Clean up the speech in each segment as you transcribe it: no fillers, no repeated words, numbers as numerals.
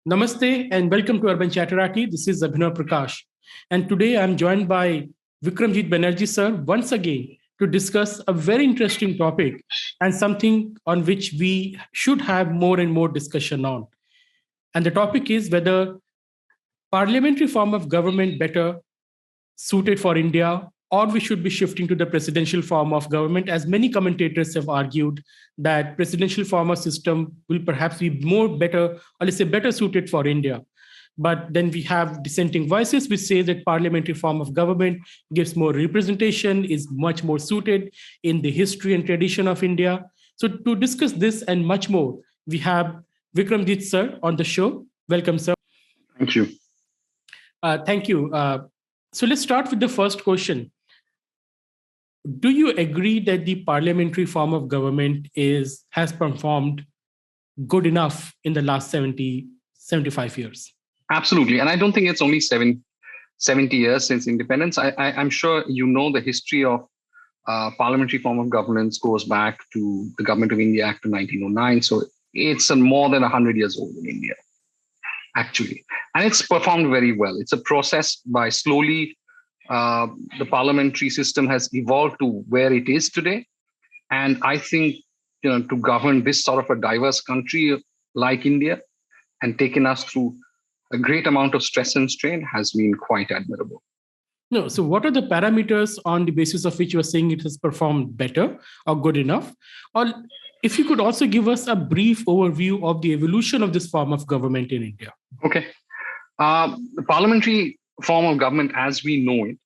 Namaste and welcome to Urban Chatterati. This is Abhinav Prakash. And today I'm joined by Vikramjit Banerjee, sir, once again to discuss a very interesting topic and something on which we should have more and more discussion on. And the topic is whether parliamentary form of government better suited for India, or we should be shifting to the presidential form of government, as many commentators have argued that presidential form of system will perhaps be more better, or let's say better suited for India. But then we have dissenting voices which say that parliamentary form of government gives more representation, is much more suited in the history and tradition of India. So to discuss this and much more, we have Vikramjit sir on the show. Welcome, sir. Thank you. Thank you. So let's start with the first question. Do you agree that the parliamentary form of government has performed good enough in the last 75 years? Absolutely. And I don't think it's only 70 years since independence. I'm sure you know the history of parliamentary form of governance goes back to the Government of India Act of 1909. So it's more than 100 years old in India, actually. And it's performed very well. It's a process by slowly the parliamentary system has evolved to where it is today. And I think, to govern this sort of a diverse country like India and taken us through a great amount of stress and strain has been quite admirable. No, so what are the parameters on the basis of which you are saying it has performed better or good enough? Or if you could also give us a brief overview of the evolution of this form of government in India. Okay. The parliamentary form of government as we know it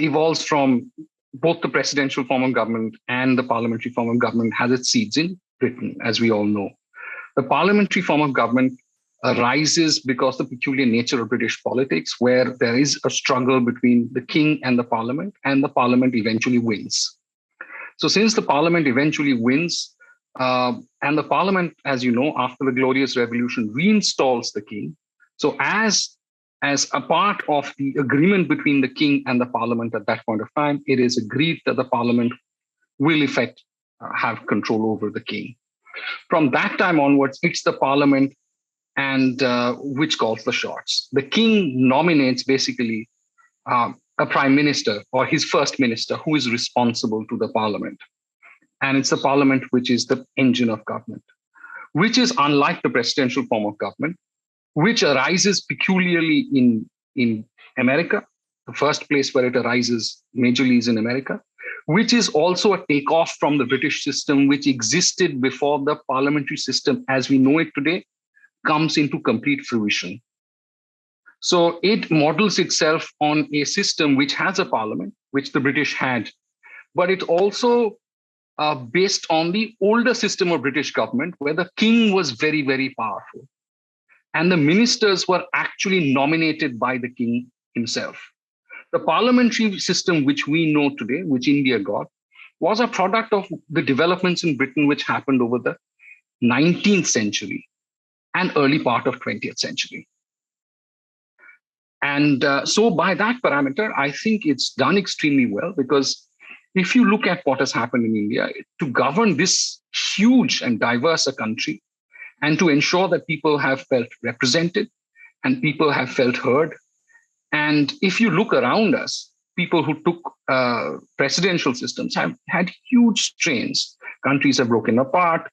evolves from both the presidential form of government and the parliamentary form of government has its seeds in Britain, as we all know. The parliamentary form of government arises because the peculiar nature of British politics, where there is a struggle between the king and the parliament eventually wins. So since the parliament eventually wins, and the parliament, as you know, after the Glorious Revolution, reinstalls the king. So as a part of the agreement between the king and the parliament at that point of time, it is agreed that the parliament will have control over the king. From that time onwards, it's the parliament and which calls the shots. The king nominates basically a prime minister or his first minister who is responsible to the parliament. And it's the parliament which is the engine of government, which is unlike the presidential form of government, which arises peculiarly in America. The first place where it arises majorly is in America, which is also a takeoff from the British system, which existed before the parliamentary system as we know it today comes into complete fruition. So it models itself on a system which has a parliament, which the British had, but it also based on the older system of British government, where the king was very, very powerful. And the ministers were actually nominated by the king himself. The parliamentary system, which we know today, which India got, was a product of the developments in Britain, which happened over the 19th century and early part of 20th century. And so by that parameter, I think it's done extremely well, because if you look at what has happened in India, to govern this huge and diverse a country, and to ensure that people have felt represented and people have felt heard. And if you look around us, people who took presidential systems have had huge strains. Countries have broken apart,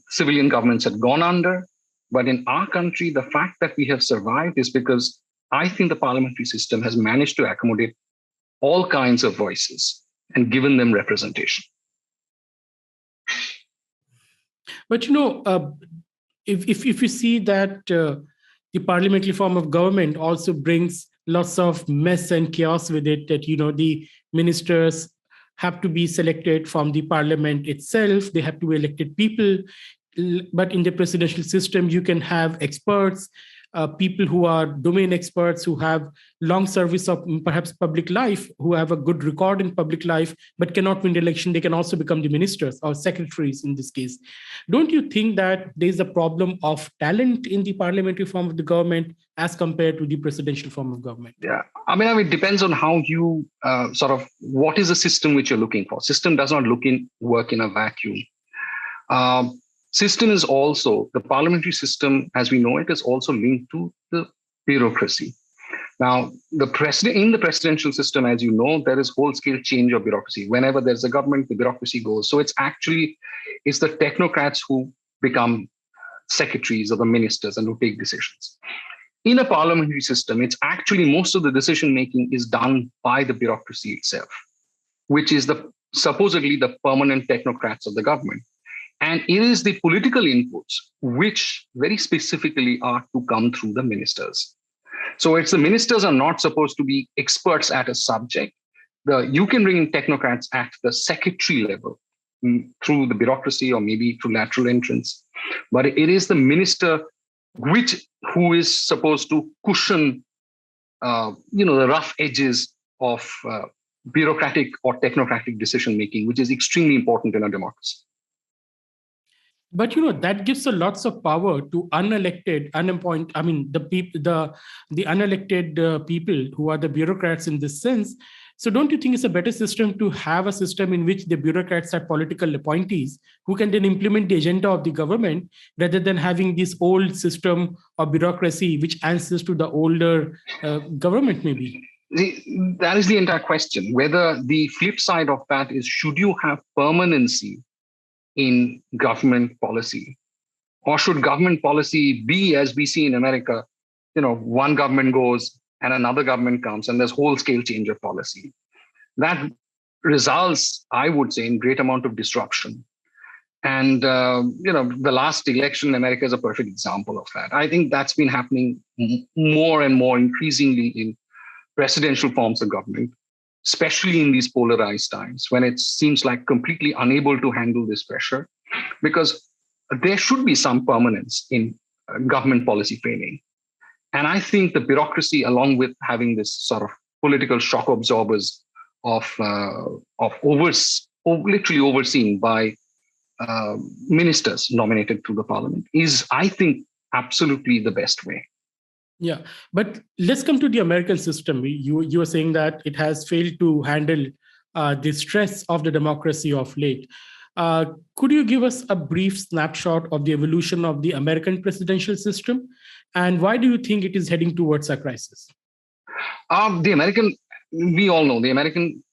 civilian governments have gone under. But in our country, the fact that we have survived is because I think the parliamentary system has managed to accommodate all kinds of voices and given them representation. But if you see that the parliamentary form of government also brings lots of mess and chaos with it, that the ministers have to be selected from the parliament itself, they have to be elected people. But in the presidential system, you can have experts, people who are domain experts, who have long service of perhaps public life, who have a good record in public life, but cannot win the election. They can also become the ministers or secretaries in this case. Don't you think that there is a problem of talent in the parliamentary form of the government as compared to the presidential form of government? Yeah, I mean, it depends on how you what is the system which you're looking for. System does not work in a vacuum. system is also, the parliamentary system as we know it is also linked to the bureaucracy. Now, in the presidential system, as you know, there is whole-scale change of bureaucracy. Whenever there's a government, the bureaucracy goes. So it's the technocrats who become secretaries or the ministers and who take decisions. In a parliamentary system, it's actually most of the decision-making is done by the bureaucracy itself, which is supposedly the permanent technocrats of the government. And it is the political inputs which very specifically are to come through the ministers. So it's the ministers are not supposed to be experts at a subject. You can bring in technocrats at the secretary level through the bureaucracy or maybe through lateral entrance. But it is the minister who is supposed to cushion the rough edges of bureaucratic or technocratic decision making, which is extremely important in a democracy. But that gives a lots of power to unelected, unappointed. I mean, the unelected people who are the bureaucrats in this sense. So, don't you think it's a better system to have a system in which the bureaucrats are political appointees who can then implement the agenda of the government, rather than having this old system of bureaucracy which answers to the older government, maybe? That is the entire question. Whether the flip side of that is, should you have permanency in government policy, or should government policy be, as we see in America, one government goes and another government comes and there's whole-scale change of policy? That results, I would say, in great amount of disruption. And the last election in America is a perfect example of that. I think that's been happening more and more increasingly in presidential forms of government, especially in these polarized times when it seems like completely unable to handle this pressure, because there should be some permanence in government policy framing. And I think the bureaucracy, along with having this sort of political shock absorbers of literally overseen by ministers nominated through the parliament, is, I think, absolutely the best way. Yeah, but let's come to the American system. You were saying that it has failed to handle the stress of the democracy of late. Could you give us a brief snapshot of the evolution of the American presidential system, and why do you think it is heading towards a crisis? We all know the American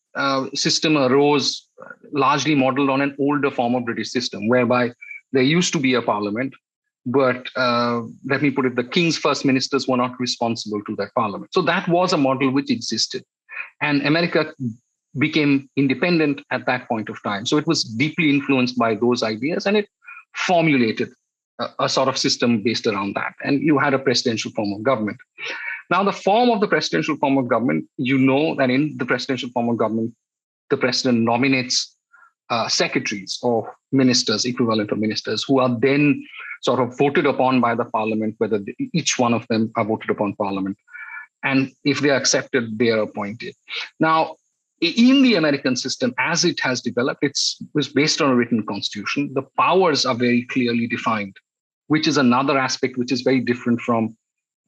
system arose largely modeled on an older form of British system, whereby there used to be a parliament, but let me put it, the king's first ministers were not responsible to that parliament. So that was a model which existed. And America became independent at that point of time. So it was deeply influenced by those ideas, and it formulated a sort of system based around that. And you had a presidential form of government. Now, the form of the presidential form of government, that in the presidential form of government, the president nominates secretaries or ministers, equivalent of ministers, who are then sort of voted upon by the parliament, whether each one of them are voted upon parliament. And if they are accepted, they are appointed. Now, in the American system, as it has developed, it was based on a written constitution. The powers are very clearly defined, which is another aspect which is very different from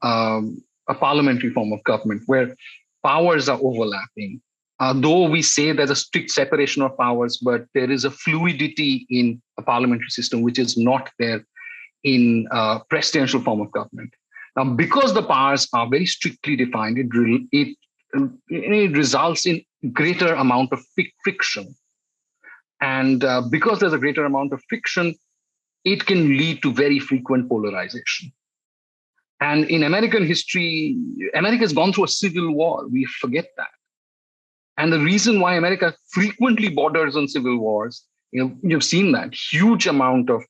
a parliamentary form of government, where powers are overlapping. Though we say there's a strict separation of powers, but there is a fluidity in a parliamentary system which is not there in a presidential form of government. Now, because the powers are very strictly defined, it results in greater amount of friction. And because there's a greater amount of friction, it can lead to very frequent polarization. And in American history, America has gone through a civil war. We forget that. And the reason why America frequently borders on civil wars, you've seen that huge amount of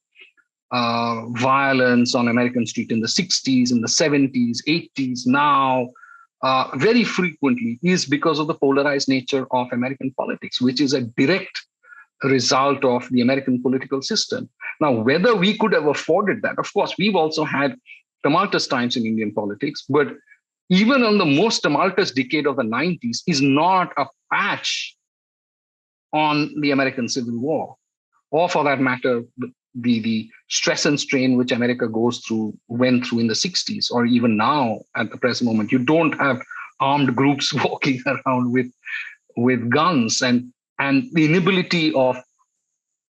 violence on American street in the 60s, in the 70s, 80s, now, very frequently is because of the polarized nature of American politics, which is a direct result of the American political system. Now, whether we could have afforded that, of course, we've also had tumultuous times in Indian politics, but even on the most tumultuous decade of the 90s is not a patch on the American Civil War, or for that matter, the stress and strain which America went through in the 60s, or even now at the present moment. You don't have armed groups walking around with guns, and the inability of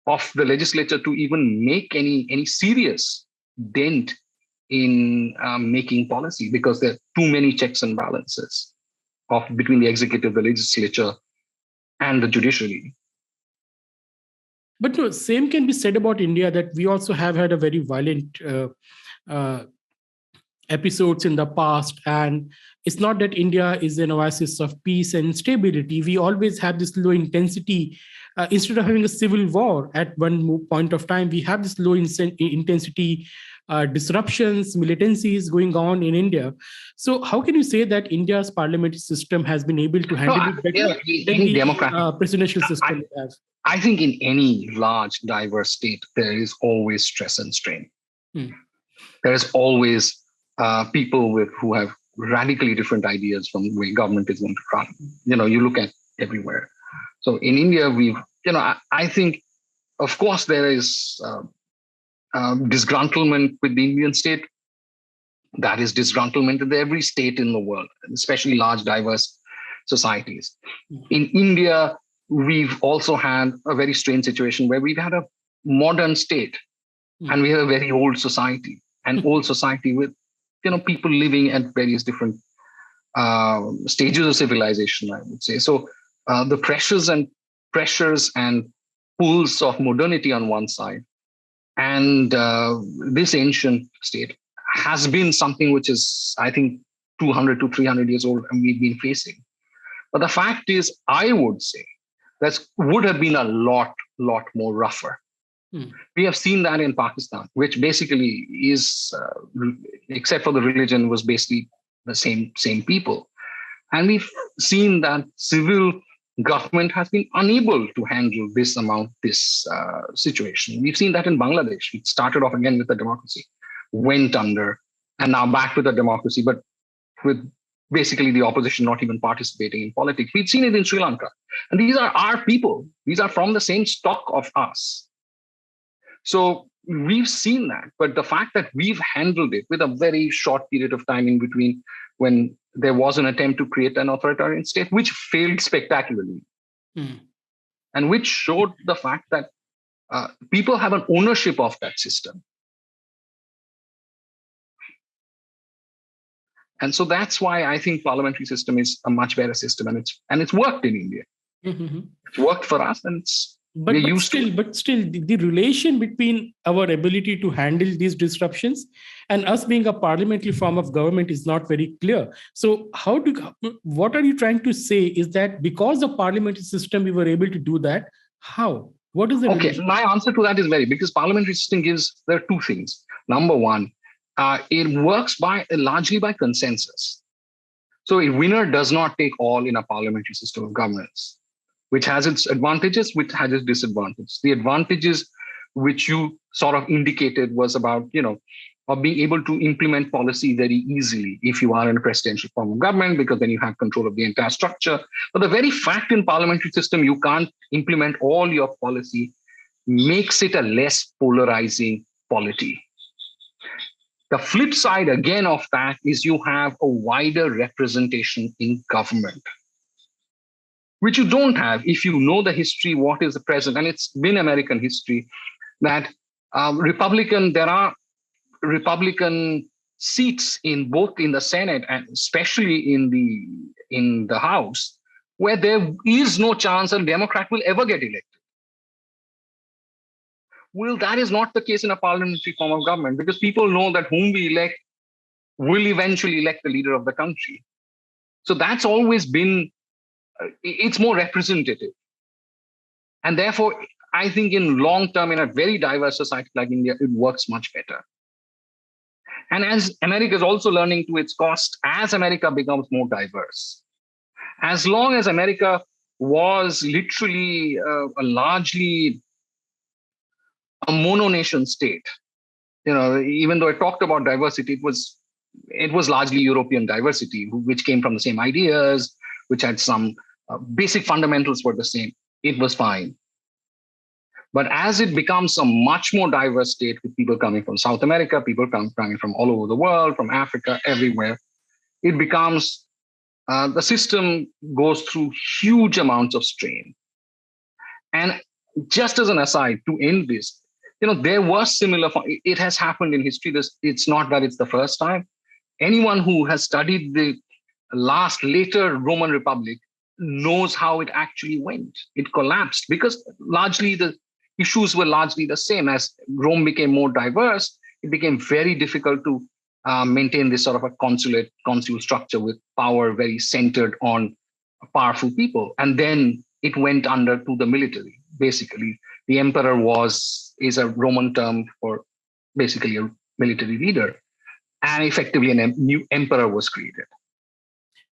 of the legislature to even make any serious dent in making policy, because there are too many checks and balances between the executive, the legislature, and the judiciary. But no, same can be said about India, that we also have had a very violent uh, episodes in the past, and it's not that India is an oasis of peace and stability. We always have this low intensity. Instead of having a civil war at one point of time, we have this low intensity disruptions, militancies going on in India. So how can you say that India's parliamentary system has been able to handle it better than any the democratic presidential system we have? I think in any large, diverse state, there is always stress and strain. There is always people who have radically different ideas from the way government is going to run. You look at everywhere. So in India, I think, of course, there is disgruntlement with the Indian state. That is disgruntlement in every state in the world, especially large, diverse societies. In India, we've also had a very strange situation where we've had a modern state and we have a very old society, an old society with people living at various different stages of civilization, I would say. So the pressures and pulls of modernity on one side, and this ancient state has been something which is, I think, 200 to 300 years old, and we've been facing. But the fact is, I would say that would have been a lot more rougher. We have seen that in Pakistan, which basically is, except for the religion, was basically the same people. And we've seen that civil government has been unable to handle this situation. We've seen that in Bangladesh. It started off again with a democracy, went under, and now back with a democracy, but with basically the opposition not even participating in politics. We've seen it in Sri Lanka. And these are our people. These are from the same stock of us. So we've seen that. But the fact that we've handled it with a very short period of time in between, when there was an attempt to create an authoritarian state, which failed spectacularly, and which showed the fact that people have an ownership of that system. And so that's why I think parliamentary system is a much better system, and it's worked in India. It's worked for us, and but still, the relation between our ability to handle these disruptions and us being a parliamentary form of government is not very clear. So what are you trying to say is that because of parliamentary system, we were able to do that? How? What is the relation? My answer to that is because parliamentary system there are two things. Number one, it works largely by consensus. So a winner does not take all in a parliamentary system of governance, which has its advantages, which has its disadvantages. The advantages which you sort of indicated was about, of being able to implement policy very easily if you are in a presidential form of government, because then you have control of the entire structure. But the very fact in parliamentary system, you can't implement all your policy, makes it a less polarizing polity. The flip side again of that is you have a wider representation in government, which you don't have if you know the history, what is the present. And it's been American history that there are Republican seats in both in the Senate and especially in the House, where there is no chance a Democrat will ever get elected. Well, that is not the case in a parliamentary form of government, because people know that whom we elect will eventually elect the leader of the country. So that's always been, it's more representative. And therefore, I think in long term, in a very diverse society like India, it works much better. And as America is also learning to its cost, as America becomes more diverse, as long as America was literally a largely a mononation state, even though I talked about diversity, it was largely European diversity, which came from the same ideas, which had some basic fundamentals were the same. It was fine. But as it becomes a much more diverse state with people coming from South America, people coming from all over the world, from Africa, everywhere, it becomes, the system goes through huge amounts of strain. And just as an aside to end this, there was similar, it has happened in history. It's not that it's the first time. Anyone who has studied the later Roman Republic knows how it actually went. It collapsed because largely the issues were largely the same. As Rome became more diverse, it became very difficult to maintain this sort of a consul structure with power very centered on powerful people. And then it went under to the military. Basically, the emperor is a Roman term for basically a military leader. And effectively, a new emperor was created.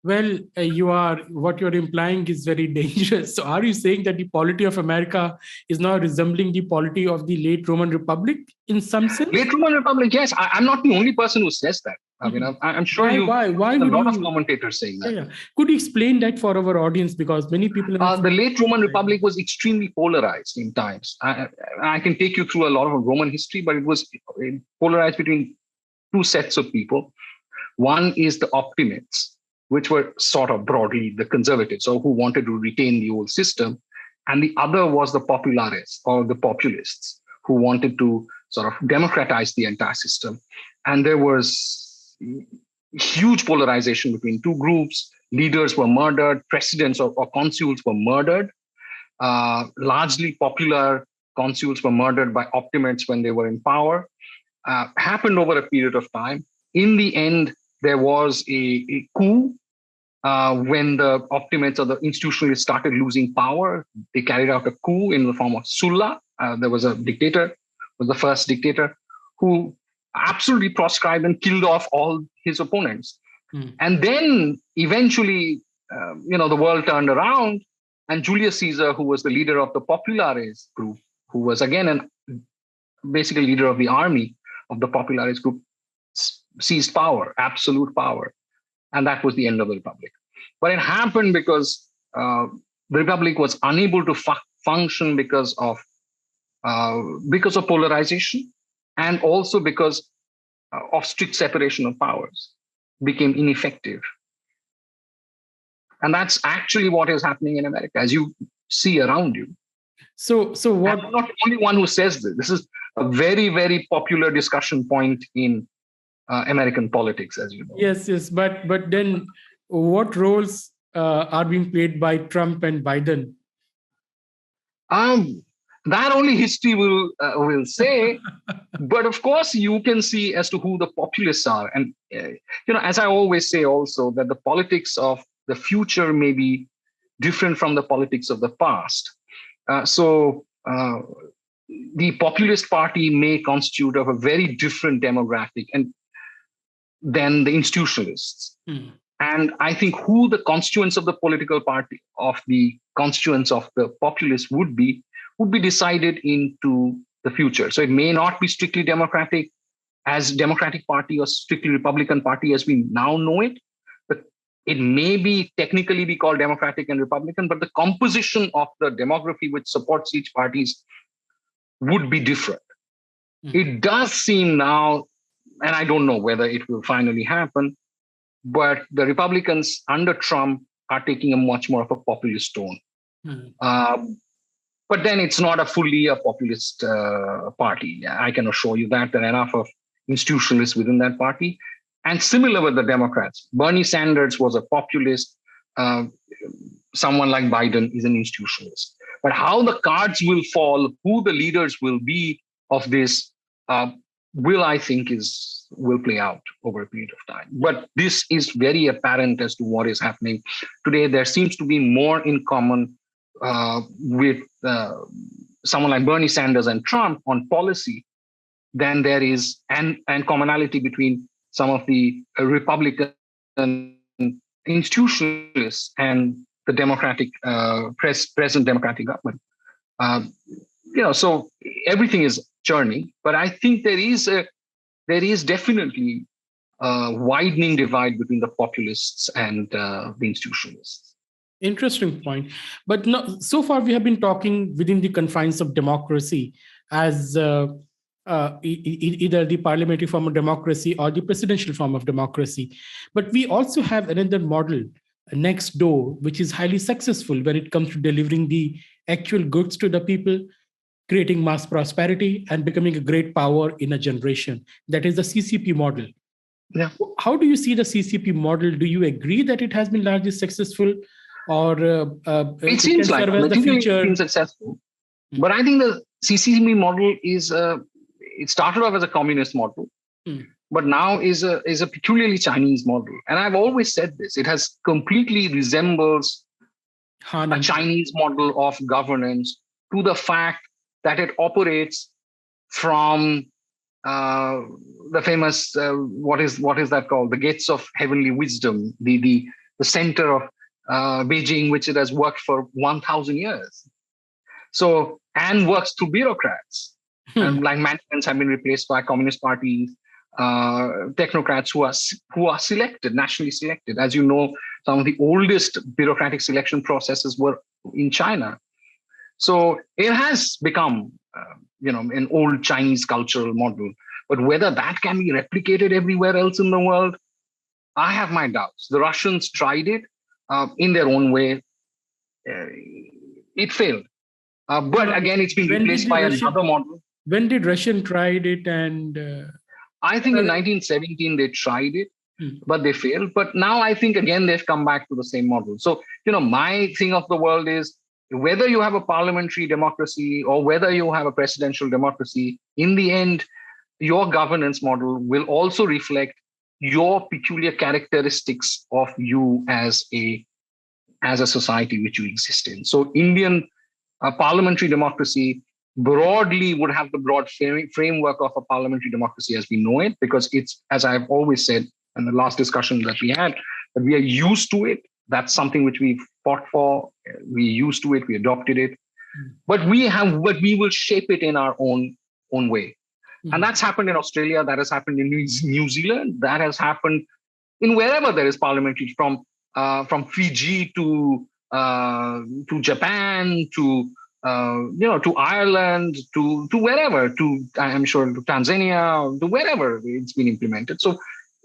Well, what you're implying is very dangerous. So are you saying that the polity of America is now resembling the polity of the late Roman Republic in some sense? Late Roman Republic, yes. I'm not the only person who says that. I mean, I'm sure why a lot of commentators saying that. Yeah. Could you explain that for our audience? Because many people... the late Roman Republic was extremely polarized in times. I can take you through a lot of Roman history, but it was polarized between two sets of people. One is the optimates, which were sort of broadly the conservatives, or who wanted to retain the old system. And the other was the populares, or the populists, who wanted to sort of democratize the entire system. And there was huge polarization between two groups. Leaders were murdered, presidents or consuls were murdered. Largely popular consuls were murdered by optimates when they were in power. Happened over a period of time. In the end, there was a coup when the optimates or the institutionalists started losing power. They carried out a coup in the form of Sulla. There was a dictator, was the first dictator, who absolutely proscribed and killed off all his opponents. And then eventually, the world turned around, and Julius Caesar, who was the leader of the populares group, who was again basically leader of the army of the populares group, seized power, absolute power. And that was the end of the Republic. But it happened because the Republic was unable to function because of polarization, and also because of strict separation of powers, became ineffective. And that's actually what is happening in America, as you see around you. So what? I'm not the only one who says this. This is a very, very popular discussion point in American politics, as you know. Yes. But then what roles are being played by Trump and Biden? That only history will say. But of course, you can see as to who the populists are. And, as I always say also, that the politics of the future may be different from the politics of the past. So the populist party may constitute of a very different demographic than the institutionalists. And I think who the constituents of the political party, of the constituents of the populists would be decided into the future. So it may not be strictly Democratic Party or strictly Republican Party as we now know it, but it may be technically be called Democratic and Republican, but the composition of the demography which supports each parties would be different. It does seem now, and I don't know whether it will finally happen, but the Republicans under Trump are taking a much more of a populist tone. But then it's not fully a populist party. I can assure you that there are enough of institutionalists within that party. And similar with the Democrats. Bernie Sanders was a populist. Someone like Biden is an institutionalist. But how the cards will fall, who the leaders will be of this, I think will play out over a period of time. But this is very apparent as to what is happening today. There seems to be more in common with someone like Bernie Sanders and Trump on policy than there is, and commonality between some of the Republican institutionalists and the Democratic present Democratic government. So everything is churning, but I think there is definitely a widening divide between the populists and the institutionalists. Interesting point. But no, so far we have been talking within the confines of democracy as either the parliamentary form of democracy or the presidential form of democracy. But we also have another model next door, which is highly successful when it comes to delivering the actual goods to the people, creating mass prosperity, and becoming a great power in a generation. That is the CCP model. Yeah. How do you see the CCP model? Do you agree that it has been largely successful, or It seems can like serve as the materially future? it's been successful. But I think the CCP model it started off as a communist model, but now is a peculiarly Chinese model. And I've always said this: it has completely resembles a Chinese model of governance, to the fact that it operates from the famous what is that called, the gates of heavenly wisdom, the center of Beijing, which it has worked for 1,000 years. So, and works through bureaucrats, and like managements have been replaced by communist parties, technocrats who are selected, nationally selected. As you know, some of the oldest bureaucratic selection processes were in China. So it has become, an old Chinese cultural model. But whether that can be replicated everywhere else in the world, I have my doubts. The Russians tried it in their own way. It failed. But again, it's been replaced by another model. When did Russian tried it? And I think in 1917 they tried it, but they failed. But now I think again they've come back to the same model. So, my thing of the world is, whether you have a parliamentary democracy or whether you have a presidential democracy, in the end, your governance model will also reflect your peculiar characteristics of you as a society which you exist in. So Indian parliamentary democracy broadly would have the broad framework of a parliamentary democracy as we know it, because it's, as I've always said in the last discussion that we had, that we are used to it. That's something which we've fought for. We're used to it. We adopted it. But we will shape it in our own way. And that's happened in Australia. That has happened in New Zealand. That has happened in wherever there is parliamentary, from Fiji to Japan to to Ireland to wherever, I'm sure to Tanzania, to wherever it's been implemented. So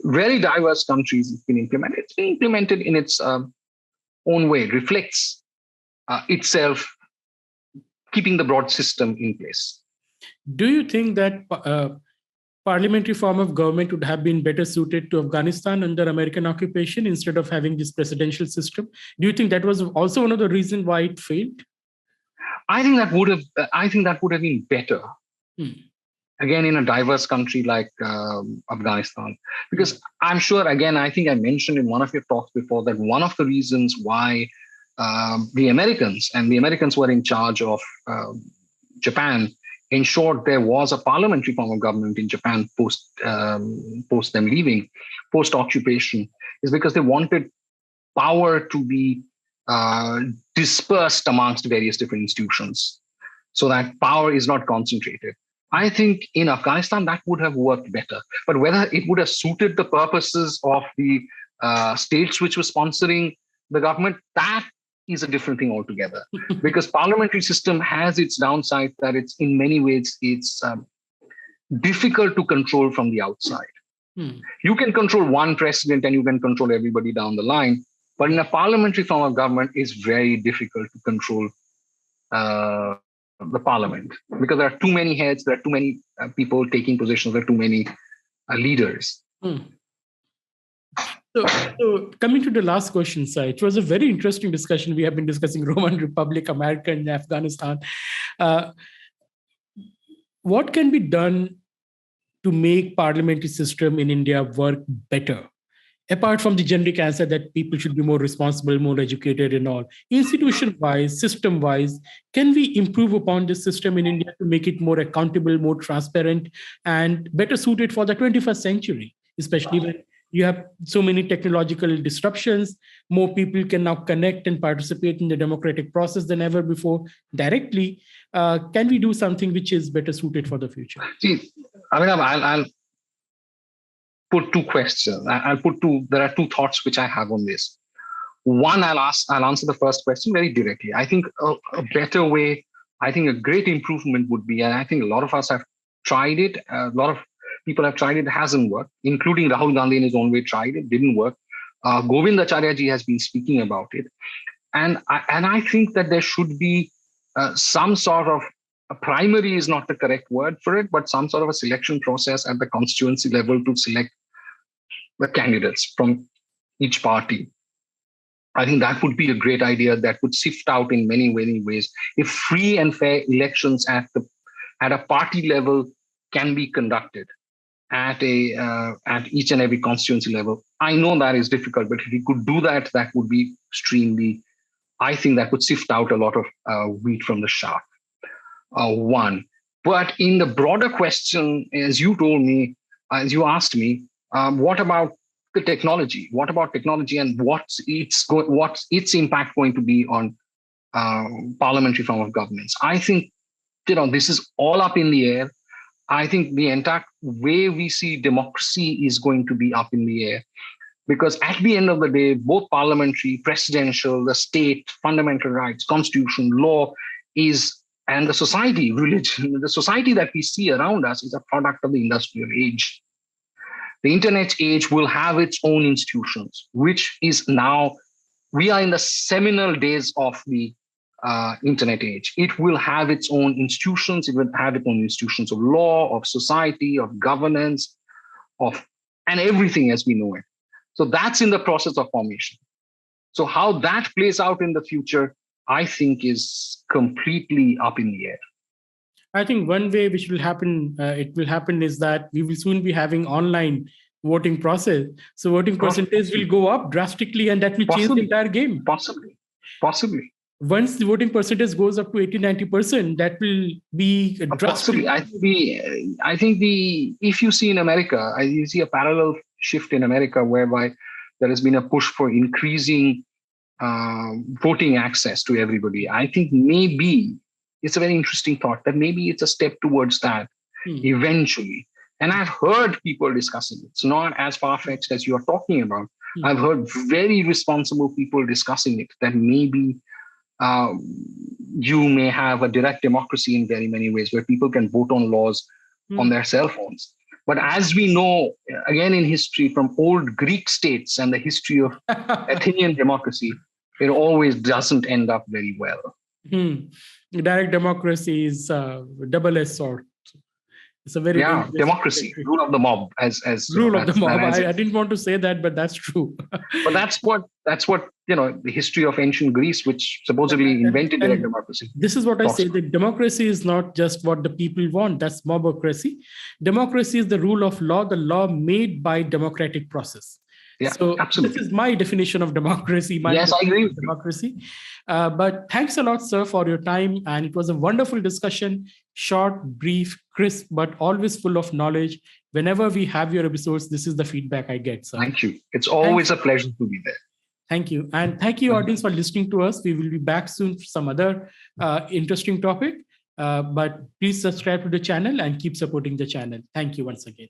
very diverse countries it's been implemented. It's been implemented in its own way. It reflects itself, keeping the broad system in place. Do you think that parliamentary form of government would have been better suited to Afghanistan under American occupation instead of having this presidential system? Do you think that was also one of the reasons why it failed? I think that would have been better. Again, in a diverse country like Afghanistan, because I'm sure, again, I think I mentioned in one of your talks before that one of the reasons why the Americans were in charge of Japan, ensured there was a parliamentary form of government in Japan post them leaving, post occupation, is because they wanted power to be dispersed amongst various different institutions, so that power is not concentrated. I think in Afghanistan that would have worked better, but whether it would have suited the purposes of the states which were sponsoring the government, that is a different thing altogether. Because parliamentary system has its downside, that it's in many ways it's difficult to control from the outside. You can control one president and you can control everybody down the line, but in a parliamentary form of government, it's very difficult to control the parliament, because there are too many heads, there are too many people taking positions, there are too many leaders. So coming to the last question, sir, it was a very interesting discussion. We have been discussing Roman Republic, America, and Afghanistan. What can be done to make parliamentary system in India work better? Apart from the generic answer that people should be more responsible, more educated and all, institution-wise, system-wise, can we improve upon this system in India to make it more accountable, more transparent, and better suited for the 21st century, especially when you have so many technological disruptions? More people can now connect and participate in the democratic process than ever before directly. Can we do something which is better suited for the future? See, I'll put two questions. There are two thoughts which I have on this. One, I'll answer the first question very directly. I think a better way, I think a great improvement would be, and I think a lot of us have tried it, a lot of people have tried it, hasn't worked, including Rahul Gandhi in his own way tried it, didn't work. Govindacharya ji has been speaking about it. And I think that there should be some sort of a primary is not the correct word for it, but some sort of a selection process at the constituency level to select the candidates from each party. I think that would be a great idea that would sift out in many, many ways. If free and fair elections at a party level can be conducted at each and every constituency level, I know that is difficult, but if we could do that, that would be extremely. I think that would sift out a lot of wheat from the chaff. One, but in the broader question, as you told me, as you asked me, what about the technology? What about technology, and what's its impact going to be on parliamentary form of governance? I think this is all up in the air. I think the entire way we see democracy is going to be up in the air, because at the end of the day, both parliamentary, presidential, the state, fundamental rights, constitution, law and the society, religion, the society that we see around us is a product of the industrial age. The internet age will have its own institutions, which is now, we are in the seminal days of the internet age. It will have its own institutions. It will have its own institutions of law, of society, of governance, and everything as we know it. So that's in the process of formation. So how that plays out in the future, I think, is completely up in the air. I think one way which will happen, is that we will soon be having online voting process. So voting percentage will go up drastically, and that will change the entire game. Possibly. Once the voting percentage goes up to 80-90%, that will be drastic. I think if you see in America, you see a parallel shift in America whereby there has been a push for increasing voting access to everybody. I think maybe it's a very interesting thought that maybe it's a step towards that eventually. And I've heard people discussing it. It's not as far-fetched as you're talking about. I've heard very responsible people discussing it, that maybe you may have a direct democracy in very many ways where people can vote on laws on their cell phones. But as we know, again in history, from old Greek states and the history of Athenian democracy, it always doesn't end up very well. Direct democracy is double-edged sword. It's a very democracy, rule of the mob, as rule of the mob. I didn't want to say that, but that's true. But that's what the history of ancient Greece, which supposedly invented direct democracy. This is what I say: that democracy is not just what the people want. That's mobocracy. Democracy is the rule of law, the law made by democratic process. Yeah, so absolutely. This is my definition of democracy. Yes, I agree with democracy. But thanks a lot, sir, for your time. And it was a wonderful discussion. Short, brief, crisp, but always full of knowledge. Whenever we have your episodes, this is the feedback I get, sir. Thank you. It's always a pleasure to be there. Thank you. And thank you, audience, for listening to us. We will be back soon for some other interesting topic. But please subscribe to the channel and keep supporting the channel. Thank you once again.